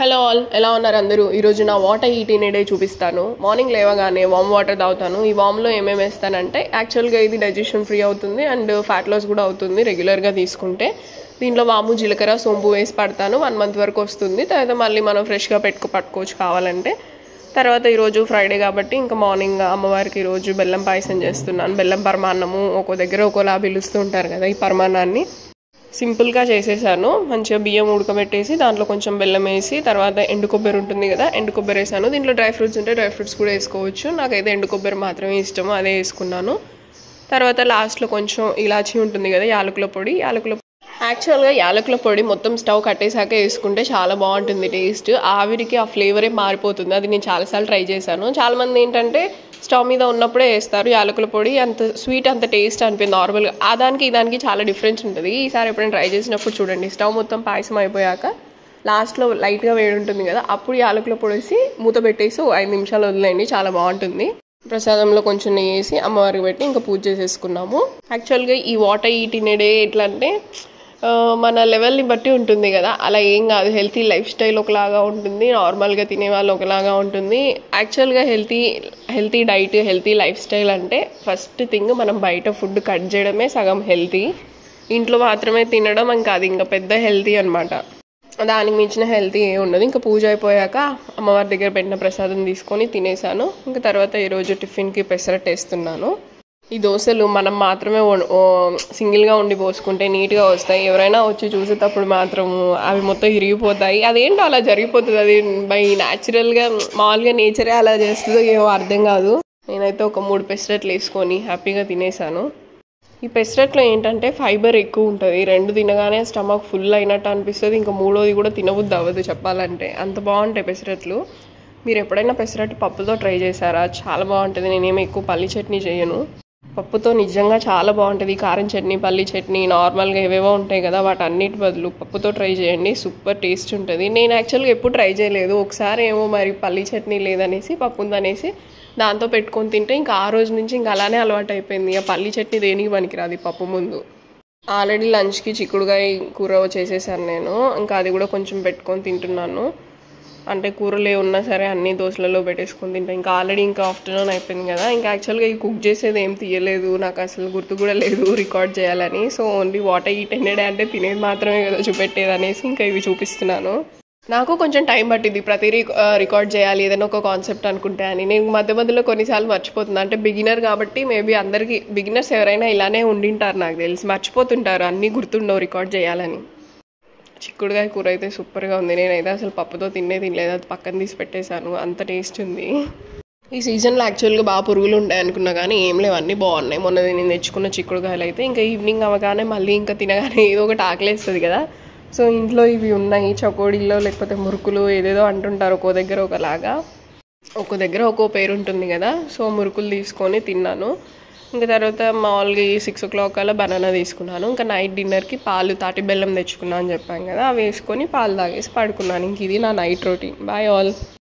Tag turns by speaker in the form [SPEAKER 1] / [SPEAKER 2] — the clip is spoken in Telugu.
[SPEAKER 1] హలో ఆల్, ఎలా ఉన్నారు అందరూ? ఈరోజు నా water eat in a day చూపిస్తాను. మార్నింగ్ లేవగానే వామ్ వాటర్ తాగుతాను. ఈ వామ్లో ఏమేమి వేస్తానంటే, యాక్చువల్గా ఇది డైజెషన్ ఫ్రీ అవుతుంది అండ్ ఫ్యాట్ లాస్ కూడా అవుతుంది రెగ్యులర్గా తీసుకుంటే. దీంట్లో వాము, జీలకర్ర, సోంపు వేసి పడతాను. 1 month వరకు వస్తుంది. తర్వాత మళ్ళీ మనం ఫ్రెష్గా పట్టుకోవచ్చు కావాలంటే. తర్వాత ఈరోజు ఫ్రైడే కాబట్టి ఇంకా మార్నింగ్ అమ్మవారికి ఈరోజు బెల్లం పాయసం చేస్తున్నాను. బెల్లం పరమాన్నము ఒక్కో దగ్గర ఒక్కోలా పిలుస్తూ ఉంటారు కదా. ఈ పరమాన్నాన్ని సింపుల్గా చేసేసాను. మంచిగా బియ్యం ఉడకబెట్టేసి దాంట్లో కొంచెం బెల్లం వేసి, తర్వాత ఎండు కొబ్బరి ఉంటుంది కదా, ఎండు కొబ్బరి వేసాను. దీంట్లో డ్రై ఫ్రూట్స్ ఉంటే డ్రై ఫ్రూట్స్ కూడా వేసుకోవచ్చు. నాకైతే ఎండు కొబ్బరి మాత్రమే ఇష్టము, అదే వేసుకున్నాను. తర్వాత లాస్ట్లో కొంచెం ఇలాచీ ఉంటుంది కదా, యాలకుల పొడి. యాక్చువల్గా యాలకుల పొడి మొత్తం స్టవ్ కట్టేసాక వేసుకుంటే చాలా బాగుంటుంది టేస్ట్. ఆవిరికి ఆ ఫ్లేవరే మారిపోతుంది. అది నేను చాలాసార్లు ట్రై చేశాను. చాలామంది ఏంటంటే స్టవ్ మీద ఉన్నప్పుడే వేస్తారు యాలకుల పొడి. అంత స్వీట్, అంత టేస్ట్ అనిపింది నార్మల్గా. ఆ దానికి ఈ దానికి చాలా డిఫరెన్స్ ఉంటుంది. ఈసారి ఎప్పుడైనా ట్రై చేసినప్పుడు చూడండి. స్టవ్ మొత్తం పాయసం అయిపోయాక లాస్ట్లో లైట్గా వేడి ఉంటుంది కదా, అప్పుడు యాలకుల పొడి వేసి మూత పెట్టేసి 5 నిమిషాలు వదిలేయండి, చాలా బాగుంటుంది. ప్రసాదంలో కొంచెం నెయ్యి వేసి అమ్మవారికి పెట్టి ఇంకా పూజ చేసేసుకున్నాము. యాక్చువల్గా ఈ water eat in a day ఎట్లా అంటే మన లెవెల్ని బట్టి ఉంటుంది కదా, అలా ఏం కాదు. హెల్తీ లైఫ్ స్టైల్ ఒకలాగా ఉంటుంది, నార్మల్గా తినేవాళ్ళు ఒకలాగా ఉంటుంది. యాక్చువల్గా healthy diet, healthy life style అంటే ఫస్ట్ థింగ్ మనం బయట ఫుడ్ కట్ చేయడమే సగం హెల్తీ. ఇంట్లో మాత్రమే తినడం ఇంకా అది ఇంకా పెద్ద హెల్తీ అనమాట. దానికి మించిన హెల్తీ ఏ ఉండదు. ఇంకా పూజ అయిపోయాక అమ్మవారి దగ్గర పెట్టిన ప్రసాదం తీసుకొని తినేసాను. ఇంకా తర్వాత ఈరోజు టిఫిన్కి పెసరట్టు వేస్తున్నాను. ఈ దోశలు మనం మాత్రమే సింగిల్గా ఉండి పోసుకుంటే నీట్గా వస్తాయి. ఎవరైనా వచ్చి చూసేటప్పుడు మాత్రం అవి మొత్తం ఇరిగిపోతాయి. అదేంటో అలా జరిగిపోతుంది. అది బై న్యాచురల్గా మామూలుగా నేచరే అలా చేస్తుందో ఏమో అర్థం కాదు. నేనైతే ఒక 3 పెసరట్లు వేసుకొని హ్యాపీగా తినేసాను. ఈ పెసరట్లో ఏంటంటే ఫైబర్ ఎక్కువ ఉంటుంది. 2 తినగానే స్టమక్ ఫుల్ అయినట్టు అనిపిస్తుంది. ఇంకా 3వది కూడా తినబుద్ధి అవ్వదు చెప్పాలంటే, అంత బాగుంటాయి పెసరట్లు. మీరు ఎప్పుడైనా పెసరట్టు పప్పుతో ట్రై చేశారా? చాలా బాగుంటుంది. నేనేమి ఎక్కువ పల్లి చట్నీ చేయను, పప్పుతో నిజంగా చాలా బాగుంటుంది. కారం చట్నీ, పల్లి చట్నీ, నార్మల్గా ఏవేవో ఉంటాయి కదా, వాటన్నిటి బదులు పప్పుతో ట్రై చేయండి, సూపర్ టేస్ట్ ఉంటుంది. నేను యాక్చువల్గా ఎప్పుడు ట్రై చేయలేదు. ఒకసారి ఏమో మరి పల్లి చట్నీ లేదనేసి పప్పు ఉందనేసి దాంతో పెట్టుకొని తింటే ఇంకా ఆ రోజు నుంచి ఇంకా అలానే అలవాటు అయిపోయింది. ఇక పల్లి చట్నీ దేనికి పనికిరాదు పప్పు ముందు. ఆల్రెడీ లంచ్కి చిక్కుడుకాయ కూర చేసేసాను నేను. ఇంకా అది కూడా కొంచెం పెట్టుకొని తింటున్నాను. అంటే కూరలే ఉన్నా సరే అన్ని దోశలలో పెట్టేసుకొని తింటాం. ఇంకా ఆల్రెడీ ఇంకా ఆఫ్టర్నూన్ అయిపోయింది కదా. ఇంకా యాక్చువల్గా ఈ కుక్ చేసేది ఏం తీయలేదు, నాకు అసలు గుర్తు కూడా లేదు రికార్డ్ చేయాలని. So only water eat in a day అంటే తినేది మాత్రమే కదా చూపెట్టేది అనేసి ఇంకా ఇవి చూపిస్తున్నాను. నాకు కొంచెం టైం పట్టింది ప్రతి రికార్డ్ చేయాలి ఏదైనా ఒక కాన్సెప్ట్ అనుకుంటే అని. నేను మధ్య మధ్యలో కొన్నిసార్లు మర్చిపోతున్నాను. అంటే బిగినర్ కాబట్టి మేబీ అందరికీ బిగినర్స్ ఎవరైనా ఇలానే ఉండింటారు నాకు తెలిసి, మర్చిపోతుంటారు అన్నీ గుర్తుండవు రికార్డ్ చేయాలని. చిక్కుడుకాయ కూర అయితే సూపర్గా ఉంది. నేనైతే అసలు పప్పుతో తినలేదు, అది పక్కన తీసి పెట్టేశాను, అంత టేస్ట్ ఉంది. ఈ సీజన్లో యాక్చువల్గా బాగా పురుగులు ఉంటాయి అనుకున్నా కానీ ఏం లేవు, అన్నీ బాగున్నాయి. మొన్న నేను తెచ్చుకున్న చిక్కుడుకాయలు అయితే ఇంకా ఈవినింగ్ అవ్వగానే మళ్ళీ ఇంకా తినగానే ఏదో ఒకటి ఆకలేస్తుంది కదా. సో ఇంట్లో ఇవి ఉన్నాయి, చకోడీలో లేకపోతే మురుకులు ఏదేదో అంటుంటారు, ఒక్కో దగ్గర ఒకలాగా, ఒక్కో దగ్గర ఒక్కో పేరు ఉంటుంది కదా. సో మురుకులు తీసుకొని తిన్నాను. ఇంకా తర్వాత మామూలుగా 6 o'clock అలా బనానా తీసుకున్నాను. ఇంకా నైట్ డిన్నర్కి పాలు, తాటి బెల్లం తెచ్చుకున్నాను అని చెప్పాను కదా, అవి వేసుకొని పాలు తాగేసి పడుకున్నాను. ఇంక ఇది నా నైట్ రొటీన్. Bye all.